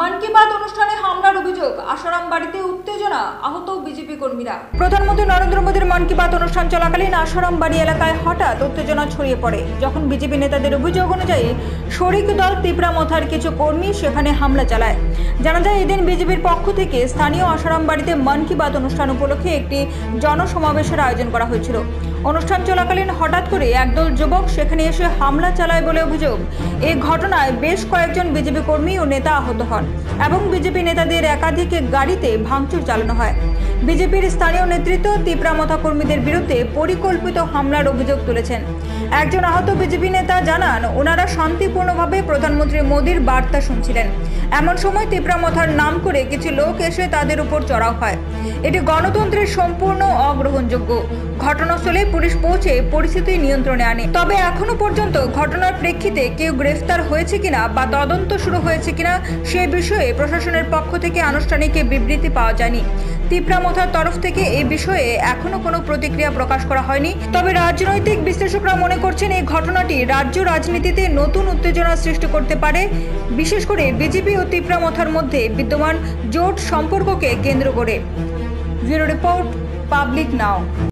মন কি বাত অনুষ্ঠানে হামলার অভিযোগ, আশারাম বাড়িতে উত্তেজনা, আহত বিজেপি কর্মীরা। প্রধানমন্ত্রী নরেন্দ্র মোদীর মন কি বাত অনুষ্ঠান চলাকালীন আশারাম বাড়ি এলাকায় হঠাৎ উত্তেজনা ছড়িয়ে পড়ে, যখন বিজেপি নেতাদের অভিযোগ অনুযায়ী শরিক দল তিপ্রামথার কিছু কর্মী সেখানে হামলা চালায়। জানা যায়, এদিন বিজেপির পক্ষ থেকে স্থানীয় আশারাম বাড়িতে মন কি বাত অনুষ্ঠান উপলক্ষে একটি জনসমাবেশের আয়োজন করা হয়েছিল। অনুষ্ঠান চলাকালীন হঠাৎ করে একদল যুবক সেখানে এসে হামলা চালায় বলে অভিযোগ। এই ঘটনায় বেশ কয়েকজন বিজেপি কর্মী ও নেতা আহত হন এবং বিজেপি নেতাদের একাধিক গাড়িতে ভাঙচুর চালানো হয়। বিজেপির স্থানীয় নেতৃত্ব তিপ্রামথা কর্মীদের বিরুদ্ধে পরিকল্পিত হামলার অভিযোগ তুলেছেন। একজন আহত বিজেপি নেতা জানান, ওনারা শান্তিপূর্ণভাবে প্রধানমন্ত্রী মোদীর বার্তা শুনছিলেন। এমন সময় তিপ্রামথার নাম করে কিছু লোক এসে তাদের উপর চড়াও হয়। এটি গণতন্ত্রের সম্পূর্ণ অগ্রহণযোগ্য। ঘটনাস্থলে পুলিশ পৌঁছে পরিস্থিতি নিয়ন্ত্রণে আনে। তবে এখনো পর্যন্ত ঘটনার প্রেক্ষিতে কেউ গ্রেফতার হয়েছে কিনা বা তদন্ত শুরু হয়েছে কিনা সে বিষয়ে প্রশাসনের পক্ষ থেকে আনুষ্ঠানিক বিবৃতি পাওয়া যায়নি। তিপ্রামথার তরফ থেকে এই বিষয়ে এখনো কোনো প্রতিক্রিয়া প্রকাশ করা হয়নি। তবে রাজনৈতিক বিশ্লেষকরা মনে করছেন, এই ঘটনাটি রাজ্য রাজনীতিতে নতুন উত্তেজনা সৃষ্টি করতে পারে, বিশেষ করে বিজেপি ও তিপ্রামথার মধ্যে বিদ্যমান জোট সম্পর্ককে কেন্দ্র করে। ব্যুরো রিপোর্ট, পাবলিক নাও।